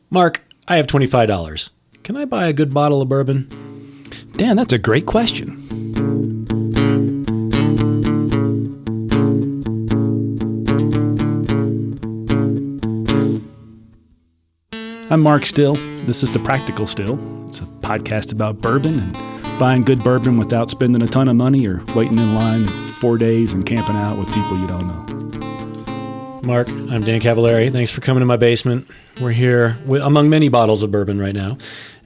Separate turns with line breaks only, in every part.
Mark, I have $25. Can I buy a good bottle of bourbon?
Dan, that's a great question. I'm Mark Still. This is The Practical Still. It's a podcast about bourbon and buying good bourbon without spending a ton of money or waiting in line 4 days and camping out with people you don't know.
Mark, I'm Dan Cavallari. Thanks for coming to my basement. We're here among many bottles of bourbon right now.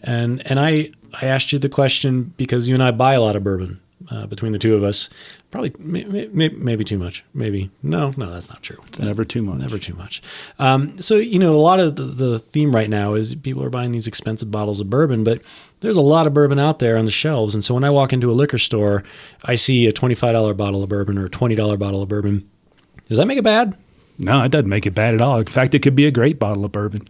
And I asked you the question because you and I buy a lot of bourbon between the two of us. Probably maybe too much. Maybe. No, that's not true.
It's never too much.
Never too much. So, a lot of the theme right now is people are buying these expensive bottles of bourbon, but there's a lot of bourbon out there on the shelves. And so when I walk into a liquor store, I see a $25 bottle of bourbon or a $20 bottle of bourbon. Does that make it bad?
No, it doesn't make it bad at all. In fact, it could be a great bottle of bourbon.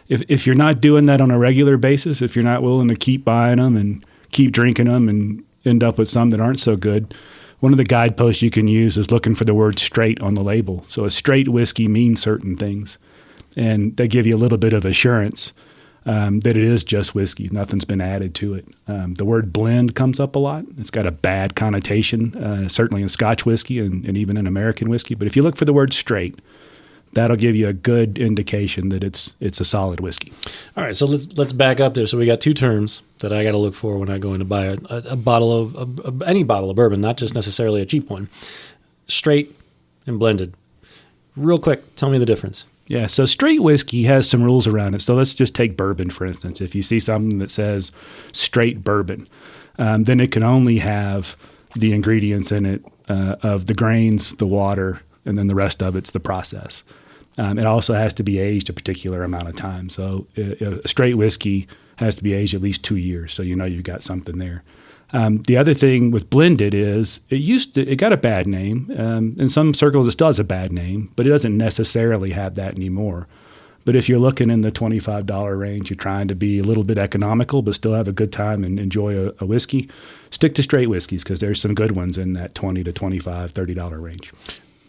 If you're not doing that on a regular basis, if you're not willing to keep buying them and keep drinking them and end up with some that aren't so good, one of the guideposts you can use is looking for the word straight on the label. So a straight whiskey means certain things, and they give you a little bit of assurance that it is just whiskey. Nothing's been added to it. The word blend comes up a lot. It's got a bad connotation, certainly in Scotch whiskey and even in American whiskey. But if you look for the word straight, that'll give you a good indication that it's a solid whiskey.
All right, so let's back up there. So we got two terms that I got to look for when I go in to buy a bottle of any bottle of bourbon, not just necessarily a cheap one. Straight and blended. Real quick, tell me the difference.
Yeah, so straight whiskey has some rules around it. So let's just take bourbon, for instance. If you see something that says straight bourbon, then it can only have the ingredients in it of the grains, the water, and then the rest of it's the process. It also has to be aged a particular amount of time. So a straight whiskey has to be aged at least 2 years, so you've got something there. The other thing with blended is it got a bad name. In some circles, it still has a bad name, but it doesn't necessarily have that anymore. But if you're looking in the $25 range, you're trying to be a little bit economical, but still have a good time and enjoy a whiskey, stick to straight whiskeys because there's some good ones in that $20 to $25, $30 range.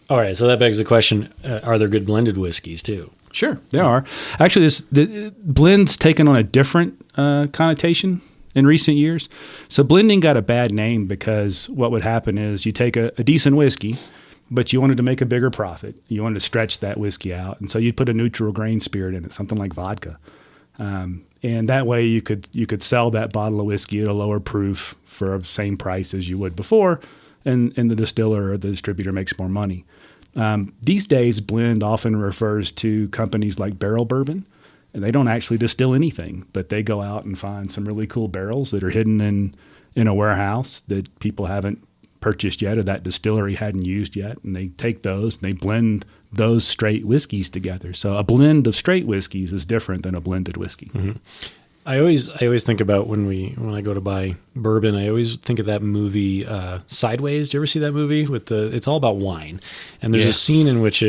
All right, so that begs the question, are there good blended whiskeys too?
Sure, there are. Actually, the blend's taken on a different connotation in recent years. So blending got a bad name because what would happen is you take a decent whiskey, but you wanted to make a bigger profit. You wanted to stretch that whiskey out. And so you'd put a neutral grain spirit in it, something like vodka. And that way you could sell that bottle of whiskey at a lower proof for the same price as you would before, and the distiller or the distributor makes more money. These days, blend often refers to companies like Barrel Bourbon, and they don't actually distill anything, but they go out and find some really cool barrels that are hidden in a warehouse that people haven't purchased yet or that distillery hadn't used yet, and they take those and they blend those straight whiskeys together. So a blend of straight whiskeys is different than a blended whiskey. Mm-hmm.
I always think about when I go to buy bourbon, I always think of that movie Sideways. Do you ever see that movie it's all about wine, and there's a scene in which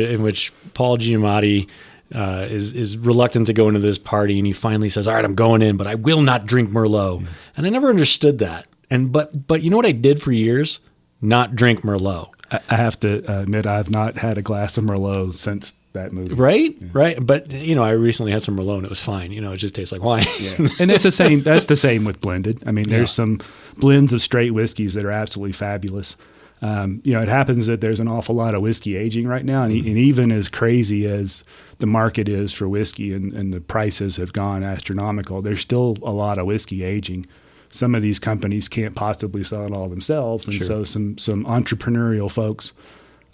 Paul Giamatti is reluctant to go into this party, and he finally says, "All right, I'm going in, but I will not drink Merlot." Yeah. And I never understood that. But you know what I did for years? Not drink Merlot.
I have to admit I've not had a glass of Merlot since that movie.
Right, yeah. Right. But I recently had some Merlot and it was fine. It just tastes like wine.
Yeah. And that's the same with blended. I mean, there's some blends of straight whiskeys that are absolutely fabulous. It happens that there's an awful lot of whiskey aging right now, and even as crazy as the market is for whiskey and the prices have gone astronomical, there's still a lot of whiskey aging. Some of these companies can't possibly sell it all themselves, and so some entrepreneurial folks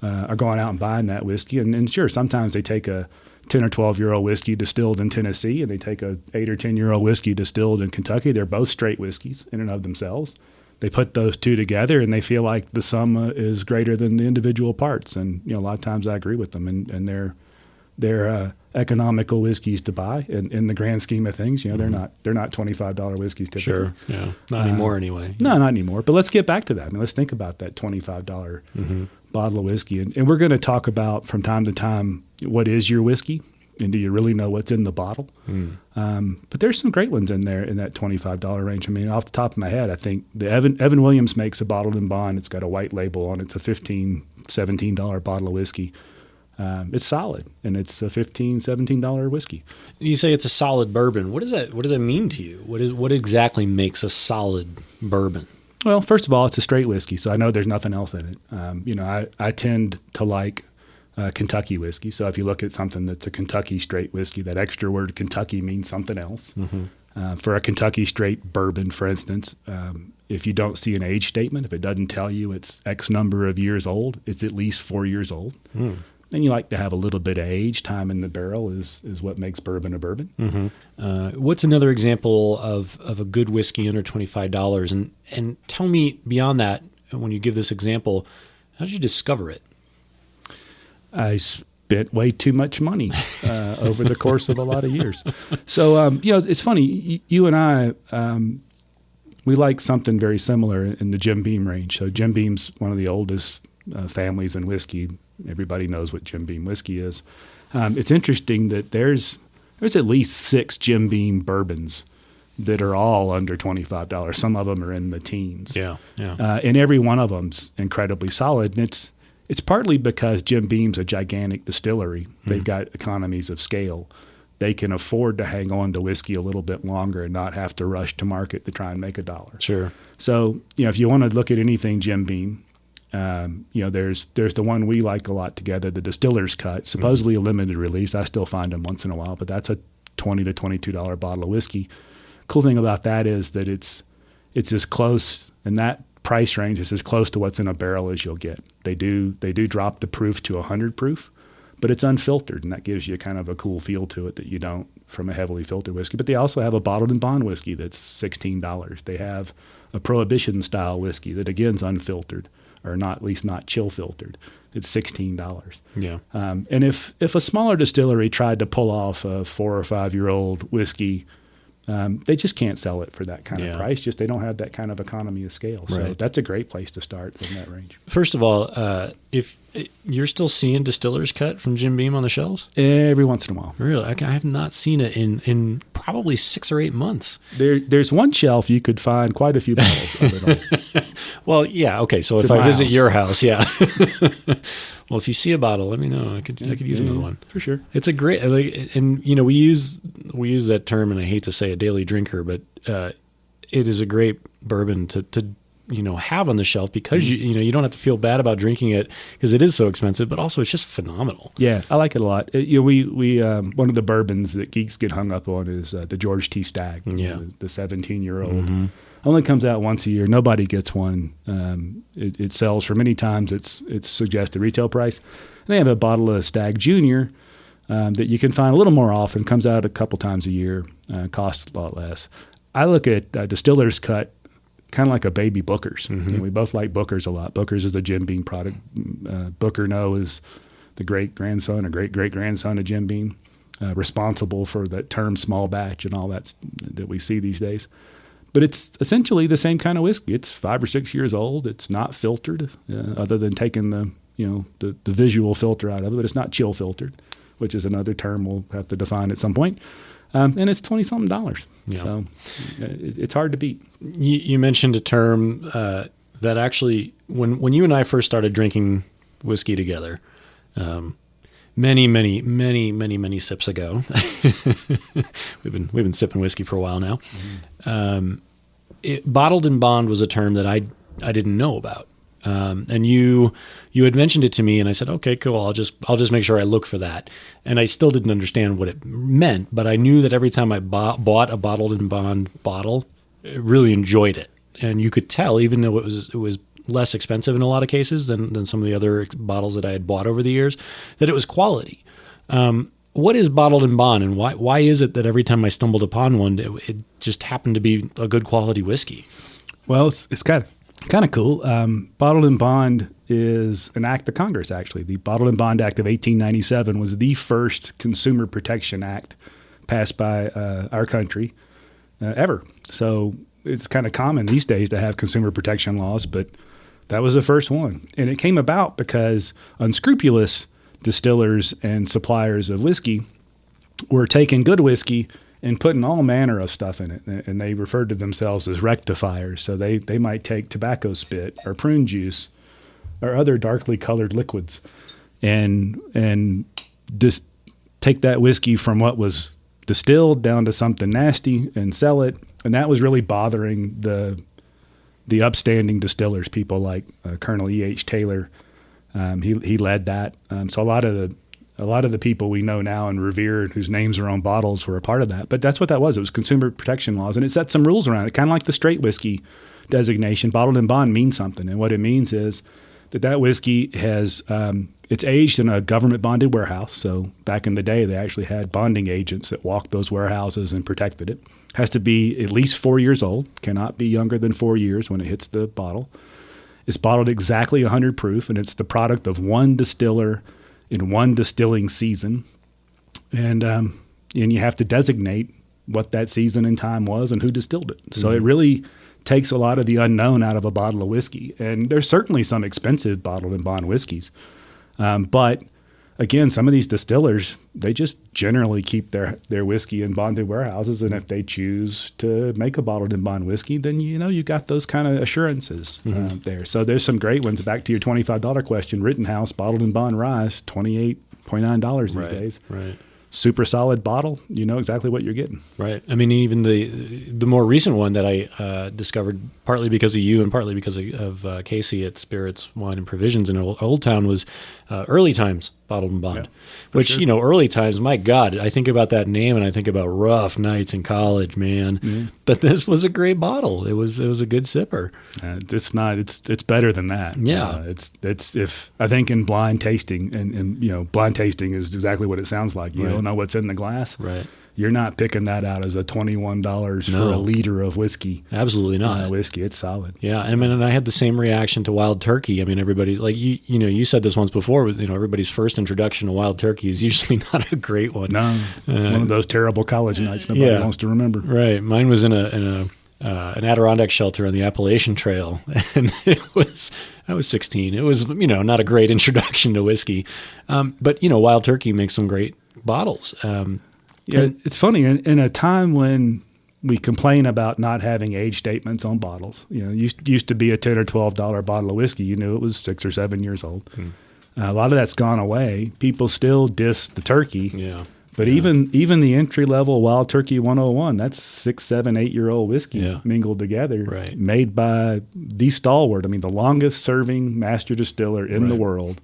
are going out and buying that whiskey. And sure, sometimes they take a 10 or 12-year-old whiskey distilled in Tennessee, and they take a 8 or 10-year-old whiskey distilled in Kentucky. They're both straight whiskeys in and of themselves. They put those two together, and they feel like the sum is greater than the individual parts. And a lot of times I agree with them, and they're economical whiskeys to buy in the grand scheme of things. They're not $25 whiskeys typically.
Sure, yeah, not anymore anyway.
No, not anymore. But let's get back to that. I mean, let's think about that $25 bottle of whiskey, and we're going to talk about from time to time what is your whiskey. And do you really know what's in the bottle? But there's some great ones in there in that $25 range. I mean, off the top of my head, I think the Evan Williams makes a bottled in bond. It's got a white label on it. It's a $15, $17 bottle of whiskey. It's solid, and it's a $15-17 whiskey.
You say it's a solid bourbon. What does that mean to you? What exactly makes a solid bourbon?
Well, first of all, it's a straight whiskey, so I know there's nothing else in it. I tend to like Kentucky whiskey. So if you look at something that's a Kentucky straight whiskey, that extra word Kentucky means something else. Mm-hmm. For a Kentucky straight bourbon, for instance, if you don't see an age statement, if it doesn't tell you it's X number of years old, it's at least 4 years old. Mm. And you like to have a little bit of age. Time in the barrel is what makes bourbon a bourbon.
Mm-hmm. What's another example of a good whiskey under $25? And tell me beyond that, when you give this example, how did you discover it?
I spent way too much money over the course of a lot of years. So, it's funny. You and I, we like something very similar in the Jim Beam range. So Jim Beam's one of the oldest families in whiskey. Everybody knows what Jim Beam whiskey is. It's interesting that there's at least 6 Jim Beam bourbons that are all under $25. Some of them are in the teens.
Yeah.
And every one of them's incredibly solid. And it's partly because Jim Beam's a gigantic distillery. They've got economies of scale. They can afford to hang on to whiskey a little bit longer and not have to rush to market to try and make a dollar.
Sure.
So, if you want to look at anything Jim Beam, there's the one we like a lot together, the Distiller's Cut, supposedly a limited release. I still find them once in a while, but that's a $20 to $22 bottle of whiskey. Cool thing about that is that it's as close, and that price range is as close to what's in a barrel as you'll get. They do drop the proof to 100 proof, but it's unfiltered, and that gives you kind of a cool feel to it that you don't from a heavily filtered whiskey. But they also have a bottled and bond whiskey that's $16. They have a Prohibition style whiskey that again's unfiltered, or not, at least not chill filtered. It's $16.
Yeah.
And if a smaller distillery tried to pull off a 4 or 5 year old whiskey, they just can't sell it for that kind of price. Just they don't have that kind of economy of scale. So
right.
That's a great place to start in that range.
First of all, if you're still seeing Distiller's Cut from Jim Beam on the shelves?
Every once in a while.
Really? I have not seen it in probably 6 or 8 months.
There's one shelf you could find quite a few bottles of it on.
Well, yeah. Okay. So if I visit your house, yeah. Well, if you see a bottle, let me know. I could use another one
for sure.
It's a great, and we use that term, and I hate to say a daily drinker, but it is a great bourbon to have on the shelf because you don't have to feel bad about drinking it because it is so expensive, but also it's just phenomenal.
Yeah, I like it a lot. We one of the bourbons that geeks get hung up on is the George T. Stagg.
Yeah,
the 17-year-old. Mm-hmm. Only comes out once a year. Nobody gets one. It sells for many times its suggested retail price. And they have a bottle of Stagg Junior that you can find a little more often. Comes out a couple times a year. Costs a lot less. I look at Distiller's Cut kind of like a baby Booker's. Mm-hmm. We both like Booker's a lot. Booker's is a Jim Beam product. Booker No is the great-grandson or great-great-grandson of Jim Beam, responsible for that term small batch and all that we see these days. But it's essentially the same kind of whiskey. It's 5 or 6 years old. It's not filtered, other than taking the visual filter out of it. But it's not chill filtered, which is another term we'll have to define at some point. And it's $20-something. Yeah. So it's hard to beat.
You mentioned a term that actually, when you and I first started drinking whiskey together, many sips ago. We've been sipping whiskey for a while now. Mm-hmm. Bottled and bond was a term that I didn't know about. And you had mentioned it to me, and I said, okay, cool. I'll just make sure I look for that. And I still didn't understand what it meant, but I knew that every time I bought a bottled and bond bottle, I really enjoyed it. And you could tell, even though it was less expensive in a lot of cases than some of the other bottles that I had bought over the years, that it was quality. What is bottled and bond, and why is it that every time I stumbled upon one, it just happened to be a good quality whiskey?
Well, it's kind of cool. Bottled and bond is an act of Congress, actually. The Bottled and Bond Act of 1897 was the first consumer protection act passed by our country ever. So it's kind of common these days to have consumer protection laws, but that was the first one. And it came about because unscrupulous distillers and suppliers of whiskey were taking good whiskey and putting all manner of stuff in it. And they referred to themselves as rectifiers. So they might take tobacco spit or prune juice or other darkly colored liquids and just take that whiskey from what was distilled down to something nasty and sell it. And that was really bothering the upstanding distillers, people like Colonel E.H. Taylor. He led that. So a lot of the people we know now and revere, whose names are on bottles, were a part of that. But that's what that was. It was consumer protection laws, and it set some rules around it, kind of like the straight whiskey designation. Bottled in bond means something, and what it means is that whiskey has it's aged in a government bonded warehouse. So back in the day, they actually had bonding agents that walked those warehouses and protected it. Has to be at least 4 years old, cannot be younger than 4 years when it hits the bottle. It's bottled exactly 100 proof, and it's the product of one distiller in one distilling season. And you have to designate what that season and time was and who distilled it. So it really takes a lot of the unknown out of a bottle of whiskey. And there's certainly some expensive bottled and bond whiskeys. But again, some of these distillers, they just generally keep their whiskey in bonded warehouses. And if they choose to make a bottled and bond whiskey, then you got those kind of assurances there. So there's some great ones. Back to your $25 question, Rittenhouse bottled and bond rye, $28.9 these days.
Right.
Super solid bottle. You know exactly what you're getting.
Right. I mean, even the more recent one that I discovered, partly because of you and partly because of Casey at Spirits, Wine, and Provisions in Old Town, was Early Times Bottled and Bond. Which, sure. Early Times, my God, I think about that name and I think about rough nights in college, man. Mm-hmm. But this was a great bottle. It was a good sipper. It's better than that. Yeah.
It's if I think in blind tasting, and blind tasting is exactly what it sounds like. You don't know what's in the glass.
Right.
You're not picking that out as a $21 for a liter of whiskey.
Absolutely not.
Whiskey, it's solid.
Yeah, and I had the same reaction to Wild Turkey. I mean, everybody, like you said this once before. Everybody's first introduction to Wild Turkey is usually not a great one.
No, one of those terrible college nights nobody wants to remember.
Right. Mine was in an Adirondack shelter on the Appalachian Trail, and I was 16. It was not a great introduction to whiskey, but Wild Turkey makes some great bottles.
Yeah, it's funny. In a time when we complain about not having age statements on bottles, used to be a $10 or $12 bottle of whiskey. You knew it was 6 or 7 years old. A lot of that's gone away. People still diss the turkey.
Yeah.
But even the entry level Wild Turkey 101, that's 6, 7, 8 year old whiskey mingled together, made by the stalwart. I mean, the longest serving master distiller in the world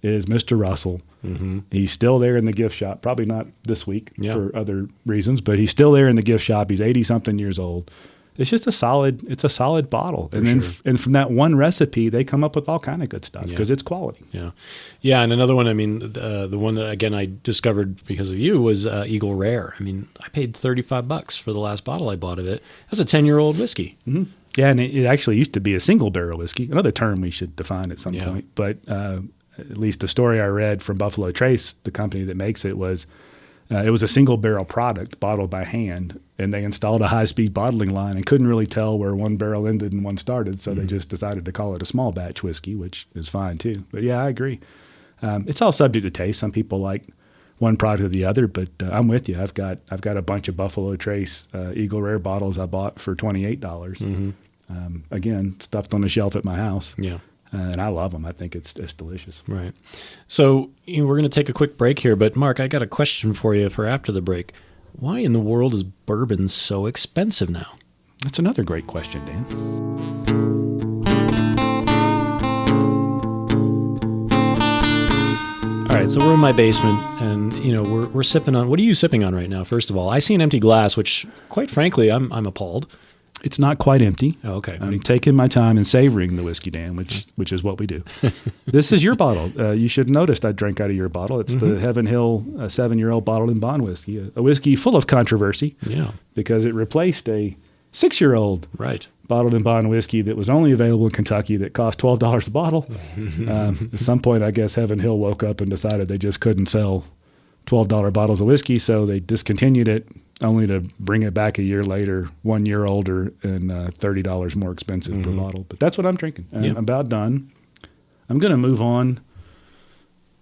is Mr. Russell. Mm-hmm. He's still there in the gift shop, probably not this week for other reasons, but he's still there in the gift shop. He's 80 something years old. It's just a solid bottle. And from that one recipe, they come up with all kind of good stuff because it's quality.
Yeah. Yeah. And another one, I mean, the one that again, I discovered because of you was Eagle Rare. I mean, I paid $35 for the last bottle I bought of it. That's a 10-year-old whiskey.
Mm-hmm. Yeah. And it actually used to be a single barrel whiskey, another term we should define at some point. But, at least the story I read from Buffalo Trace, the company that makes it, was it was a single barrel product bottled by hand, and they installed a high-speed bottling line and couldn't really tell where one barrel ended and one started, so they just decided to call it a small batch whiskey, which is fine too. But yeah, I agree. It's all subject to taste. Some people like one product or the other, but I'm with you. I've got a bunch of Buffalo Trace Eagle Rare bottles I bought for $28. Mm-hmm. Again, stuffed on the shelf at my house.
Yeah.
And I love them. I think it's delicious.
Right. So we're going to take a quick break here, but Mark, I got a question for you for after the break. Why in the world is bourbon so expensive now?
That's another great question, Dan.
All right, so we're in my basement, and we're sipping on. What are you sipping on right now? First of all, I see an empty glass, which, quite frankly, I'm appalled.
It's not quite empty.
Oh, okay.
I'm taking my time and savoring the whiskey, Dan, which is what we do. This is your bottle. You should have noticed I drank out of your bottle. It's the Heaven Hill 7-year-old bottled in bond whiskey, a whiskey full of controversy.
Yeah.
Because it replaced a 6-year-old bottled in bond whiskey that was only available in Kentucky that cost $12 a bottle. At some point, I guess Heaven Hill woke up and decided they just couldn't sell $12 bottles of whiskey, so they discontinued it, only to bring it back a year later, 1 year older, and $30 more expensive per bottle. But that's what I'm drinking. I'm about done. I'm going to move on.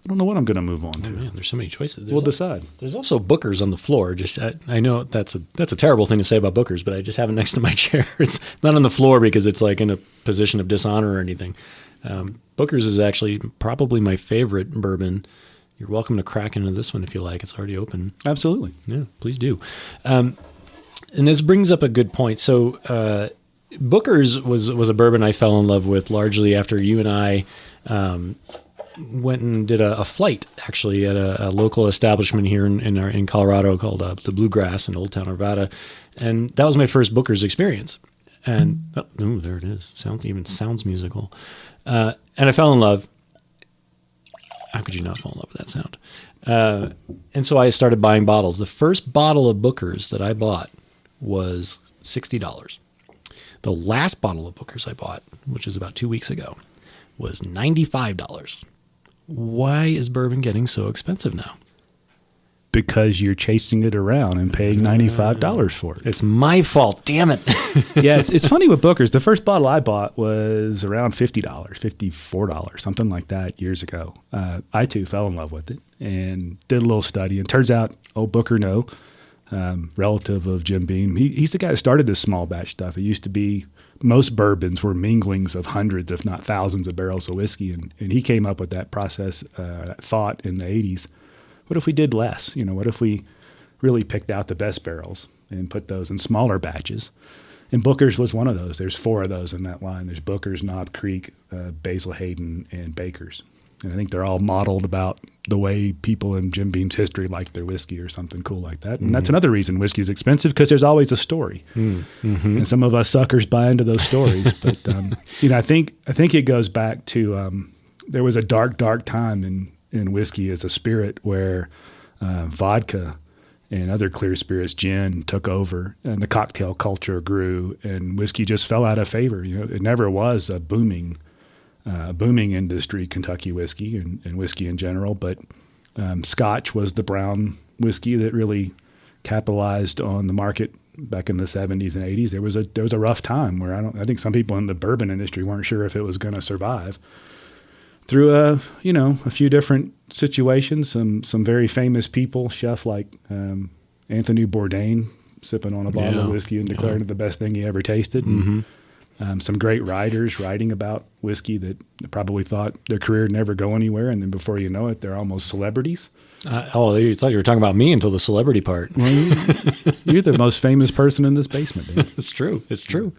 I don't know what I'm going to move on to.
Man, there's so many choices.
We'll decide.
There's also Booker's on the floor. Just I know that's a terrible thing to say about Booker's, but I just have it next to my chair. It's not on the floor because it's like in a position of dishonor or anything. Booker's is actually probably my favorite bourbon. You're welcome to crack into this one if you like. It's already open.
Absolutely.
Yeah, please do. And this brings up a good point. So Booker's was a bourbon I fell in love with largely after you and I went and did a flight actually at a local establishment here in Colorado called the Bluegrass in Old Town, Nevada. And that was my first Booker's experience. And there it is. Sounds musical. And I fell in love. How could you not fall in love with that sound? And so I started buying bottles. The first bottle of Booker's that I bought was $60. The last bottle of Booker's I bought, which is about 2 weeks ago, was $95. Why is bourbon getting so expensive now?
Because you're chasing it around and paying $95 for it.
It's my fault. Damn it.
Yes, it's funny with Booker's. The first bottle I bought was around $50, $54, something like that years ago. I, too, fell in love with it and did a little study. And turns out, Booker No, relative of Jim Beam, he's the guy who started this small batch stuff. It used to be most bourbons were minglings of hundreds, if not thousands of barrels of whiskey. And he came up with that process, that thought in the 80s. What if we did less? What if we really picked out the best barrels and put those in smaller batches? And Booker's was one of those. There's 4 of those in that line. There's Booker's, Knob Creek, Basil Hayden, and Baker's. And I think they're all modeled about the way people in Jim Beam's history like their whiskey or something cool like that. And that's another reason whiskey's expensive, because there's always a story. And some of us suckers buy into those stories. But, I think it goes back to there was a dark, dark time in whiskey as a spirit where vodka and other clear spirits, gin, took over, and the cocktail culture grew, and whiskey just fell out of favor. It never was a booming industry, Kentucky whiskey and whiskey in general, but Scotch was the brown whiskey that really capitalized on the market back in the 70s and 80s. There was a rough time where I think some people in the bourbon industry weren't sure if it was going to survive. Through a few different situations, some very famous people, chef like Anthony Bourdain, sipping on a bottle of whiskey and declaring it the best thing he ever tasted. And, some great writers writing about whiskey that probably thought their career would never go anywhere, and then before you know it, they're almost celebrities.
You thought you were talking about me until the celebrity part.
Well, you're the most famous person in this basement, dude.
It's true. It's true.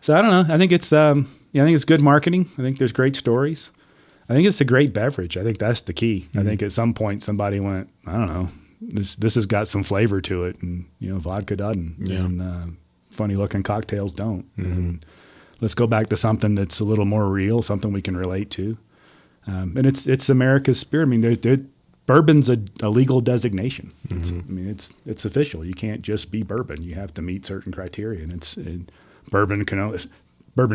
So I don't know. I think it's I think it's good marketing. I think there's great stories. I think it's a great beverage. I think that's the key. I think at some point somebody went, I don't know, this has got some flavor to it, and vodka doesn't, and funny looking cocktails don't. And let's go back to something that's a little more real, something we can relate to. And it's America's spirit. I mean, bourbon's a legal designation. It's official. You can't just be bourbon. You have to meet certain criteria, and bourbon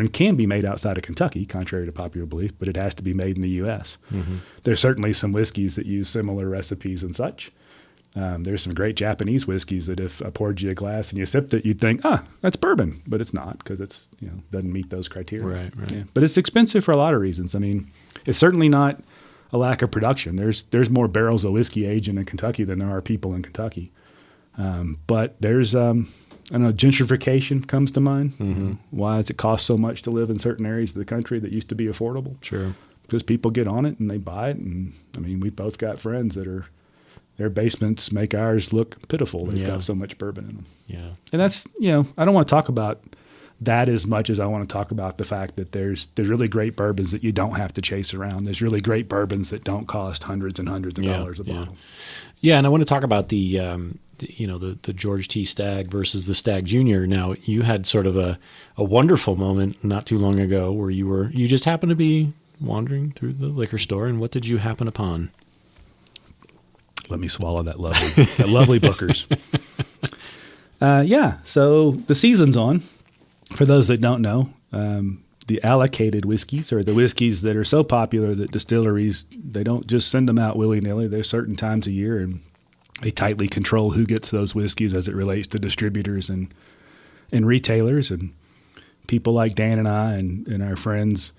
can be made outside of Kentucky, contrary to popular belief, but it has to be made in the U.S. There's certainly some whiskeys that use similar recipes and such. There's some great Japanese whiskeys that if I poured you a glass and you sipped it, you'd think, that's bourbon, but it's not, because it's doesn't meet those criteria.
Right.
Yeah. But it's expensive for a lot of reasons. I mean, it's certainly not a lack of production. There's more barrels of whiskey aging in Kentucky than there are people in Kentucky. But there's I don't know, gentrification comes to mind. Why does it cost so much to live in certain areas of the country that used to be affordable?
Sure.
Because people get on it and they buy it. And we've both got friends that their basements make ours look pitiful. They've got so much bourbon in them.
Yeah.
And that's, I don't want to talk about that as much as I want to talk about the fact that there's really great bourbons that you don't have to chase around. There's really great bourbons that don't cost hundreds and hundreds of dollars a bottle.
Yeah, and I want to talk about the George T. Stagg versus the Stagg Jr. Now, you had sort of a wonderful moment not too long ago where you just happened to be wandering through the liquor store, and what did you happen upon?
Let me swallow that lovely Booker's. So the season's on. For those that don't know, the allocated whiskeys, or the whiskeys that are so popular that distilleries, they don't just send them out willy-nilly. There's certain times a year, and they tightly control who gets those whiskeys as it relates to distributors and retailers. And people like Dan and I and our friends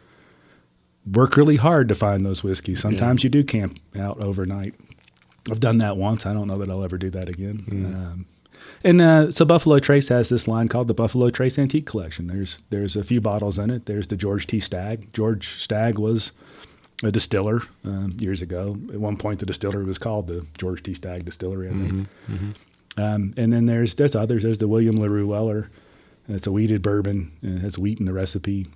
work really hard to find those whiskeys. Sometimes you do camp out overnight. I've done that once. I don't know that I'll ever do that again. And so Buffalo Trace has this line called the Buffalo Trace Antique Collection. There's a few bottles in it. There's the George T. Stagg. George Stagg was a distiller years ago. At one point, the distillery was called the George T. Stagg Distillery, I think. And then there's others. There's the William LaRue Weller. It's a wheated bourbon, and it has wheat in the recipe.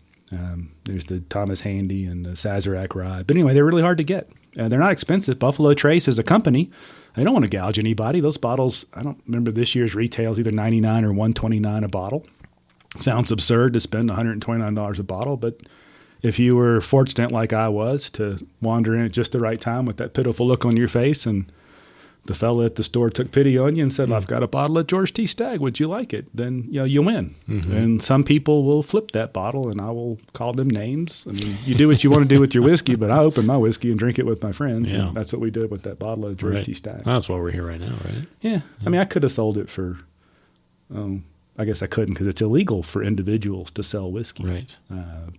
There's the Thomas Handy and the Sazerac Rye. But anyway, they're really hard to get. They're not expensive. Buffalo Trace is a company. They don't want to gouge anybody. Those bottles, I don't remember this year's retail is either $99 or $129 a bottle. Sounds absurd to spend $129 a bottle, but if you were fortunate like I was to wander in at just the right time with that pitiful look on your face, and the fella at the store took pity on you and said, I've got a bottle of George T. Stagg, would you like it? Then you win. And some people will flip that bottle, and I will call them names. I mean, you do what you want to do with your whiskey, but I open my whiskey and drink it with my friends. And that's what we did with that bottle of George T. Stagg.
Well, that's why we're here right now, right?
Yeah. I mean, I could have sold it for, I guess I couldn't because it's illegal for individuals to sell whiskey.
Right.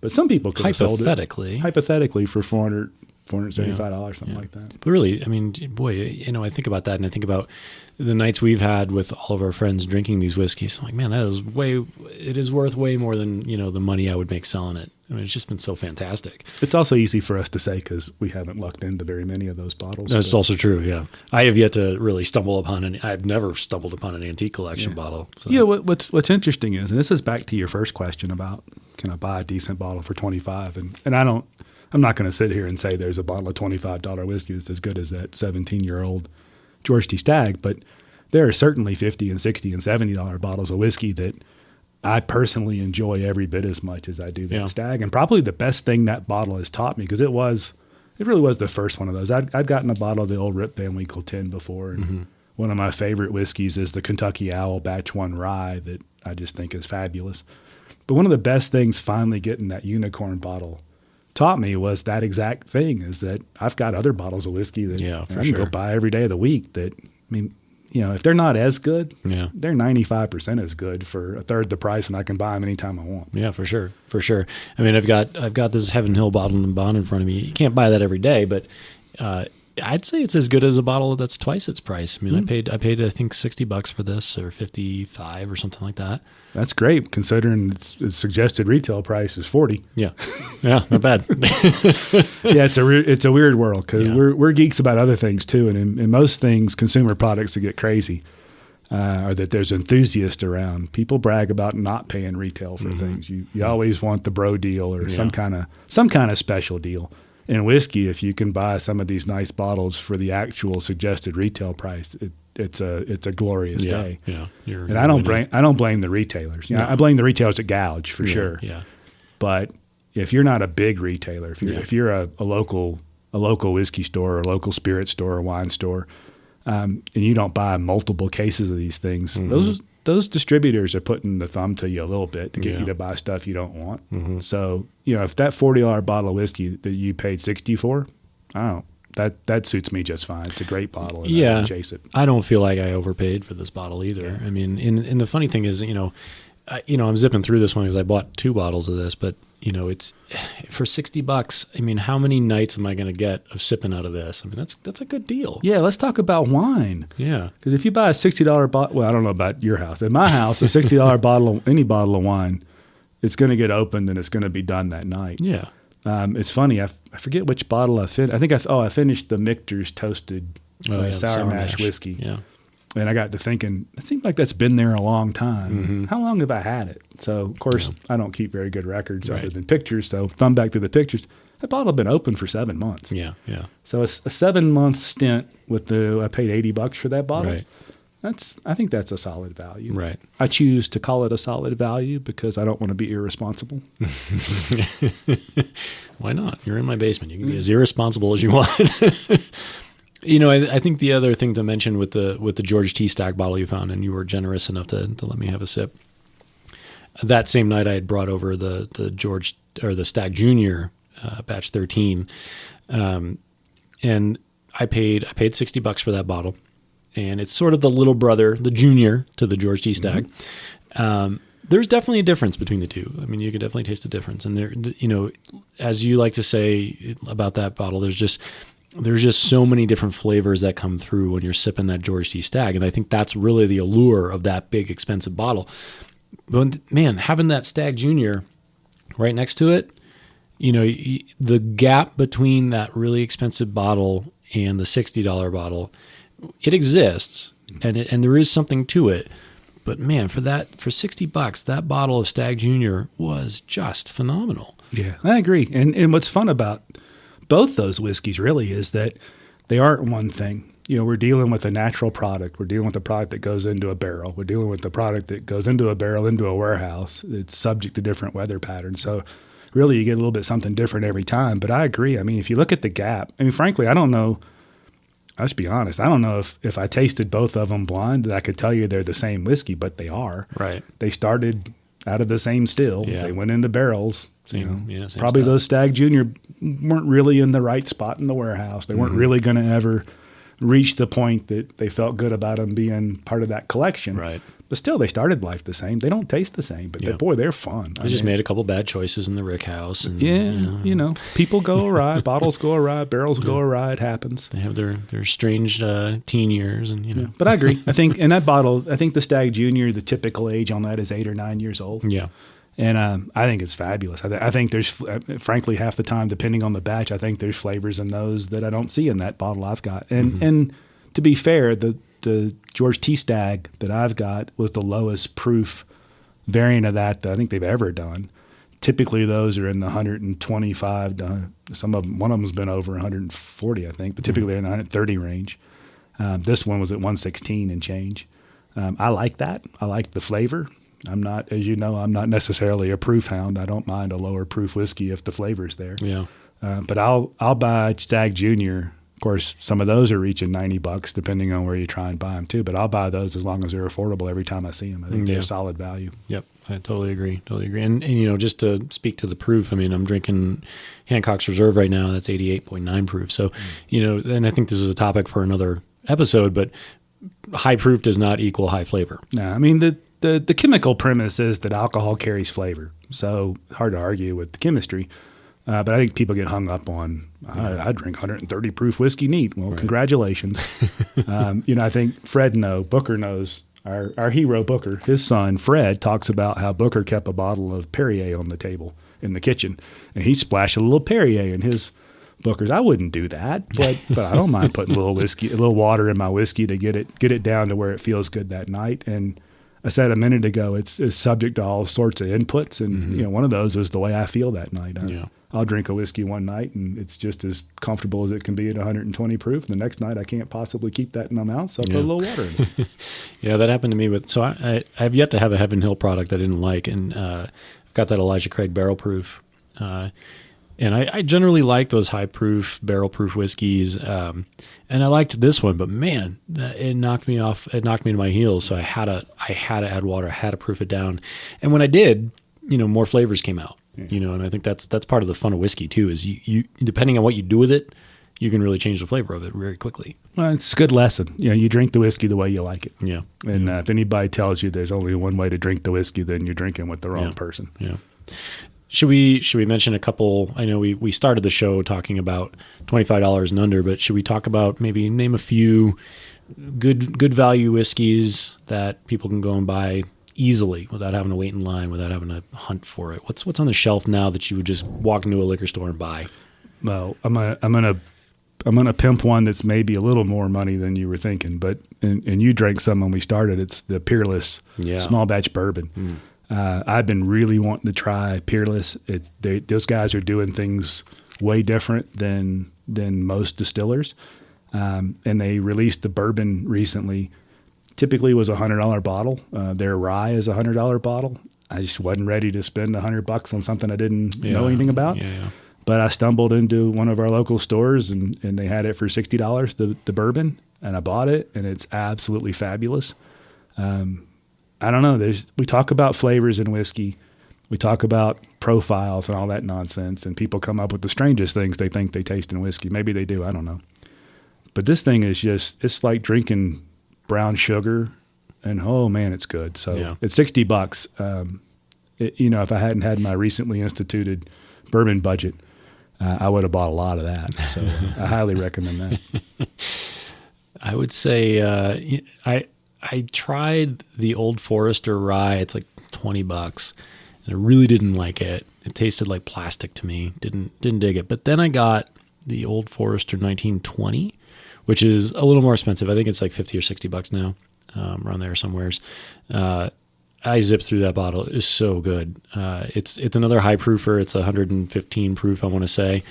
But some people could have sold it.
Hypothetically,
for $475, something like that.
But really, I mean, boy, I think about that, and I think about the nights we've had with all of our friends drinking these whiskeys. I'm like, man, it is worth way more than, the money I would make selling it. I mean, it's just been so fantastic.
It's also easy for us to say because we haven't lucked into very many of those bottles.
That's also true, yeah. I have yet to really stumble upon I've never stumbled upon an antique collection bottle. So.
Yeah, what's interesting is, and this is back to your first question about can I buy a decent bottle for $25, and I'm not going to sit here and say there's a bottle of $25 whiskey that's as good as that 17-year-old George T. Stagg, but there are certainly $50 and $60 and $70 bottles of whiskey that I personally enjoy every bit as much as I do that Stagg. And probably the best thing that bottle has taught me, because it really was the first one of those. I'd gotten a bottle of the old Rip Van Winkle 10 before, and one of my favorite whiskeys is the Kentucky Owl Batch 1 Rye that I just think is fabulous. But one of the best things finally getting that unicorn bottle taught me was that exact thing, is that I've got other bottles of whiskey that I can go buy every day of the week that, I mean, if they're not as good, they're 95% as good for a third the price, and I can buy them anytime I want.
Yeah, for sure. I mean, I've got this Heaven Hill bottle and bond in front of me. You can't buy that every day, but I'd say it's as good as a bottle that's twice its price. I mean, I paid I think $60 for this, or $55 or something like that.
That's great, considering its suggested retail price is $40.
Yeah, not bad.
Yeah, it's a weird world because we're geeks about other things too, and in most things, consumer products that get crazy, or that there's enthusiasts around. People brag about not paying retail for things. You always want the bro deal or some kind of special deal. In whiskey, if you can buy some of these nice bottles for the actual suggested retail price, it's a glorious day. Yeah, and I don't blame the retailers. I blame the retailers that gouge for sure. Yeah, but if you're not a big retailer, if you're a local whiskey store or a local spirit store or wine store, and you don't buy multiple cases of these things, those distributors are putting the thumb to you a little bit to get you to buy stuff you don't want. So, if that $40 bottle of whiskey that you paid $60 for, that suits me just fine. It's a great bottle, and I chase it.
I don't feel like I overpaid for this bottle either. Yeah. I mean, and the funny thing is, I'm zipping through this one because I bought 2 bottles of this, but it's for $60. I mean, how many nights am I going to get of sipping out of this? I mean, that's a good deal.
Yeah, let's talk about wine.
Yeah,
because if you buy a $60 bottle, well, I don't know about your house. At my house, a $60 bottle, any bottle of wine, it's going to get opened and it's going to be done that night.
Yeah.
It's funny. I forget which bottle I finished. I think I finished the Michter's Toasted Sour Mash whiskey. Yeah. And I got to thinking, it seems like that's been there a long time. How long have I had it? So, of course, I don't keep very good records other than pictures. So, thumb back to the pictures. That bottle had been open for 7 months.
Yeah.
So, it's a 7-month stint I paid $80 for that bottle.
Right.
I think that's a solid value.
Right.
I choose to call it a solid value because I don't want to be irresponsible.
Why not? You're in my basement. You can be as irresponsible as you want. I think the other thing to mention with the George T. Stagg bottle you found, and you were generous enough to let me have a sip. That same night, I had brought over the George or the Stagg Junior batch 13, and I paid $60 for that bottle, and it's sort of the little brother, the junior to the George T. Stagg. There's definitely a difference between the two. I mean, you can definitely taste a difference, and there, as you like to say about that bottle, there's just there's just so many different flavors that come through when you're sipping that George T. Stagg. And I think that's really the allure of that big, expensive bottle. But man, having that Stagg Junior right next to it, the gap between that really expensive bottle and the $60 bottle, it exists, and there is something to it. But man, for $60, that bottle of Stagg Junior was just phenomenal.
Yeah, I agree. And what's fun about both those whiskeys really is that they aren't one thing. We're dealing with a natural product. We're dealing with a product that goes into a barrel. We're dealing with the product that goes into a barrel, into a warehouse. It's subject to different weather patterns. So really you get a little bit something different every time. But I agree. I mean, if you look at the gap, frankly, I don't know. Let's be honest. I don't know if I tasted both of them blind that I could tell you they're the same whiskey, but they are.
Right.
They started out of the same still.
Yeah.
They went into barrels.
Same
probably
stuff.
Those Stagg Junior weren't really in the right spot in the warehouse. They weren't really going to ever reach the point that they felt good about them being part of that collection.
Right.
But still, they started life the same. They don't taste the same, but they're fun.
They just made a couple bad choices in the rick house. And,
people go awry, bottles go awry, barrels go awry. It happens.
They have their strange teen years, and
But I agree. I think in that bottle, the Stagg Junior, the typical age on that is 8 or 9 years old.
Yeah.
And I think it's fabulous. I think there's, frankly, half the time, depending on the batch, I think there's flavors in those that I don't see in that bottle I've got. And to be fair, the George T. Stagg that I've got was the lowest proof variant of that I think they've ever done. Typically, those are in the 125. One of them's been over 140, I think, but typically they're in the 130 range. This one was at 116 and change. I like that. I like the flavor. I'm not necessarily a proof hound. I don't mind a lower proof whiskey if the flavor's there.
Yeah.
But I'll buy Stagg Junior. Of course, some of those are reaching $90 depending on where you try and buy them too. But I'll buy those as long as they're affordable every time I see them. I think they're solid value.
Yep, I totally agree. And just to speak to the proof, I'm drinking Hancock's Reserve right now. That's 88.9 proof. So, and I think this is a topic for another episode. But high proof does not equal high flavor.
No, the chemical premise is that alcohol carries flavor. So hard to argue with the chemistry. But I think people get hung up on, I drink 130 proof whiskey neat. Well, congratulations. I think Booker knows, our hero Booker, his son Fred talks about how Booker kept a bottle of Perrier on the table in the kitchen. And he splashed a little Perrier in his Bookers. I wouldn't do that, but I don't mind putting a little water in my whiskey to get it down to where it feels good that night. And I said a minute ago, it's subject to all sorts of inputs. And, one of those is the way I feel that night. I'll drink a whiskey one night and it's just as comfortable as it can be at 120 proof. The next night I can't possibly keep that in my mouth, so I'll put a little water in it.
Yeah, that happened to me so I have yet to have a Heaven Hill product I didn't like, and I've got that Elijah Craig barrel proof. And I generally like those high proof, barrel proof whiskeys. And I liked this one, but man, it knocked me off. It knocked me to my heels. So I had to add water. I had to proof it down. And when I did, more flavors came out. And I think that's part of the fun of whiskey too, is you depending on what you do with it, you can really change the flavor of it very quickly.
Well, it's a good lesson. You drink the whiskey the way you like it.
Yeah.
And if anybody tells you there's only one way to drink the whiskey, then you're drinking with the wrong person.
Yeah. Should we mention a couple? I know we started the show talking about $25 and under, but should we talk about maybe name a few good value whiskeys that people can go and buy easily without having to wait in line, without having to hunt for it? What's on the shelf now that you would just walk into a liquor store and buy?
Well, I'm gonna pimp one that's maybe a little more money than you were thinking, but and you drank some when we started. It's the Peerless small batch bourbon. I've been really wanting to try Peerless. Those guys are doing things way different than most distillers, and they released the bourbon recently. Typically was a $100 bottle. Their rye is a $100 bottle. I just wasn't ready to spend $100 on something I didn't know anything about. Yeah. But I stumbled into one of our local stores and they had it for $60, the bourbon, and I bought it, and it's absolutely fabulous. I don't know. We talk about flavors in whiskey. We talk about profiles and all that nonsense, and people come up with the strangest things they think they taste in whiskey. Maybe they do. I don't know. But this thing is it's like drinking brown sugar, and oh man, it's good. So it's $60. If I hadn't had my recently instituted bourbon budget, I would have bought a lot of that. So I highly recommend that.
I would say I tried the Old Forester rye. It's like $20, and I really didn't like it. It tasted like plastic to me. Didn't dig it. But then I got the Old Forester 1920, which is a little more expensive. I think it's like $50 or $60 now, around there somewheres. I zipped through that bottle. It's so good. It's another high proofer. It's 115 proof, I want to say,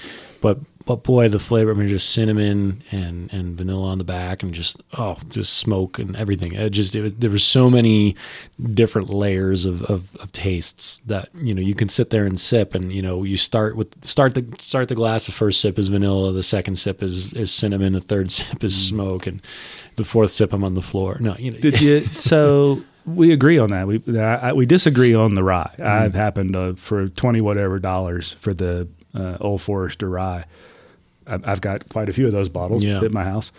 but boy, the flavor. I mean, just cinnamon and vanilla on the back, and just smoke and everything. There were so many different layers of tastes that you can sit there and sip, and you start the glass. The first sip is vanilla. The second sip is cinnamon. The third sip is smoke, and the fourth sip I'm on the floor. No,
Did you? So. We agree on that. We disagree on the rye. I've happened to, for $20 whatever for the Old Forester rye. I've got quite a few of those bottles at my house.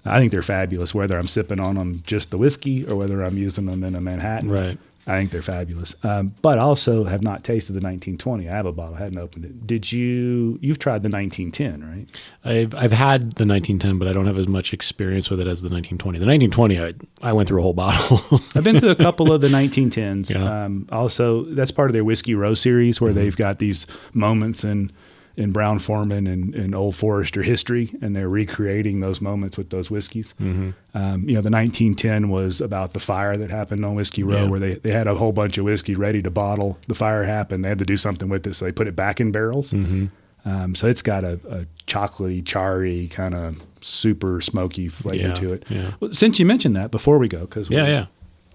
I think they're fabulous, whether I'm sipping on them just the whiskey or whether I'm using them in a Manhattan.
Right.
I think they're fabulous. But I also have not tasted the 1920. I have a bottle. I hadn't opened it. You've tried the 1910, right?
I've had the 1910, but I don't have as much experience with it as the 1920. The 1920, I went through a whole bottle.
I've been through a couple of the 1910s.
Yeah.
Also, that's part of their Whiskey Row series where they've got these moments in Brown-Forman and Old Forester history, and they're recreating those moments with those whiskeys. The 1910 was about the fire that happened on Whiskey Row, where they had a whole bunch of whiskey ready to bottle. The fire happened. They had to do something with it, so they put it back in barrels. So it's got a chocolatey, charry, kind of super smoky flavor to it.
Yeah.
Well, since you mentioned that, before we go, because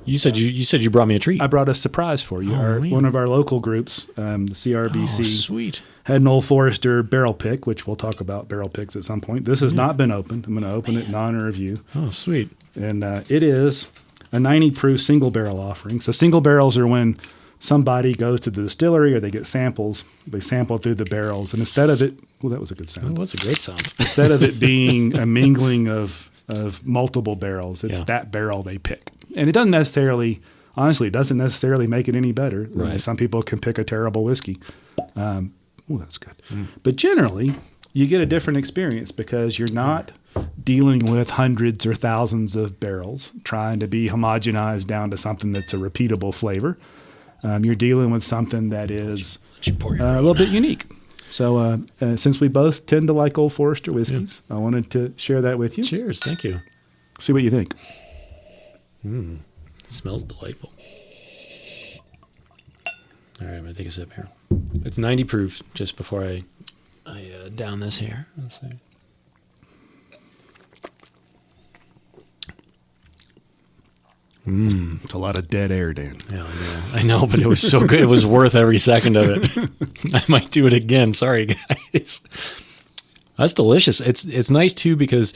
you said you brought me a treat.
I brought a surprise for you. One of our local groups, the CRBC.
Oh, sweet.
Had an Old Forester barrel pick, which we'll talk about barrel picks at some point. This has not been opened. I'm going to open it in honor of you.
Oh, sweet.
And it is a 90 proof single barrel offering. So single barrels are when somebody goes to the distillery or they get samples. They sample through the barrels. And instead of it, that was a good sound.
That was a great sound.
Instead of it being a mingling of multiple barrels, it's that barrel they pick. And it doesn't necessarily, honestly, it doesn't necessarily make it any better.
Right.
Some people can pick a terrible whiskey. That's good. But generally, you get a different experience because you're not dealing with hundreds or thousands of barrels trying to be homogenized down to something that's a repeatable flavor. You're dealing with something that is a little bit unique. So since we both tend to like Old Forester whiskeys, I wanted to share that with you.
Cheers. Thank you.
See what you think.
It smells delightful. All right, I'm going to take a sip here. It's 90 proof just before I down this here. Let's see.
It's a lot of dead air, Dan.
Yeah, I know, but it was so good. It was worth every second of it. I might do it again. Sorry, guys. That's delicious. It's nice, too, because,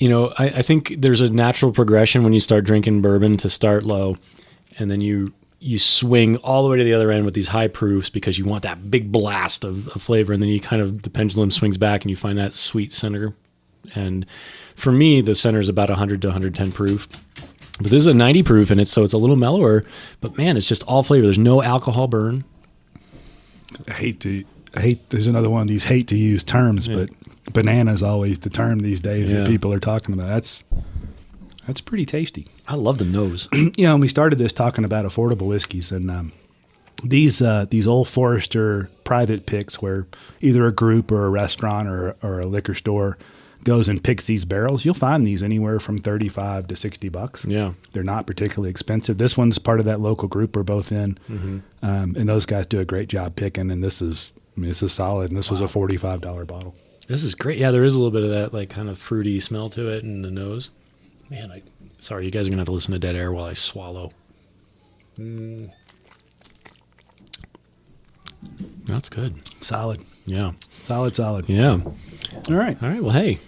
I think there's a natural progression when you start drinking bourbon to start low, and then you swing all the way to the other end with these high proofs because you want that big blast of flavor, and then the pendulum swings back and you find that sweet center. And for me, the center is about 100 to 110 proof. But this is a 90 proof, and it's a little mellower. But man, it's just all flavor. There's no alcohol burn.
I hate. There's another one of these hate to use terms, but banana is always the term these days that people are talking about. That's pretty tasty.
I love the nose.
And we started this talking about affordable whiskeys, and these Old Forester private picks, where either a group or a restaurant or a liquor store goes and picks these barrels. You'll find these anywhere from $35 to $60.
Yeah,
they're not particularly expensive. This one's part of that local group we're both in, and those guys do a great job picking. And this is solid. And this was a $45 bottle.
This is great. Yeah, there is a little bit of that like kind of fruity smell to it in the nose. Man, sorry, you guys are gonna have to listen to dead air while I swallow. That's good.
Solid.
Yeah.
Solid.
Yeah.
All right.
Well, hey,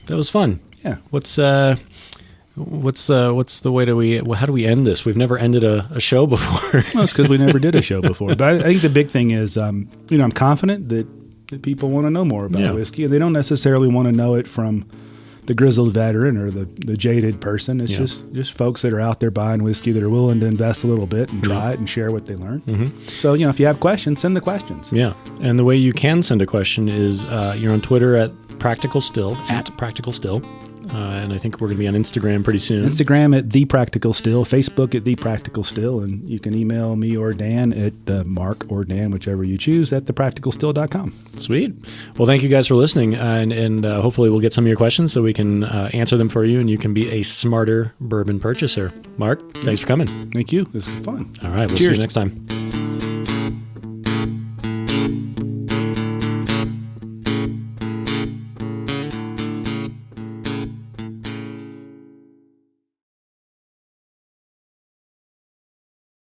that was fun.
Yeah.
What's the way how do we end this? We've never ended a show before.
Well, it's because we never did a show before. But I think the big thing is, I'm confident that people want to know more about whiskey, and they don't necessarily want to know it from the grizzled veteran or the jaded person. It's just folks that are out there buying whiskey that are willing to invest a little bit and try it and share what they learn. So, if you have questions, send the questions.
Yeah. And the way you can send a question is you're on Twitter at Practical Still, and I think we're going to be on Instagram pretty soon.
Instagram at The Practical Still, Facebook at The Practical Still, and you can email me or Dan at Mark or Dan, whichever you choose, at thepracticalstill.com.
Sweet. Well, thank you guys for listening, and hopefully we'll get some of your questions so we can answer them for you, and you can be a smarter bourbon purchaser. Mark, thanks for coming.
Thank you. This was fun.
All right. We'll see you next time.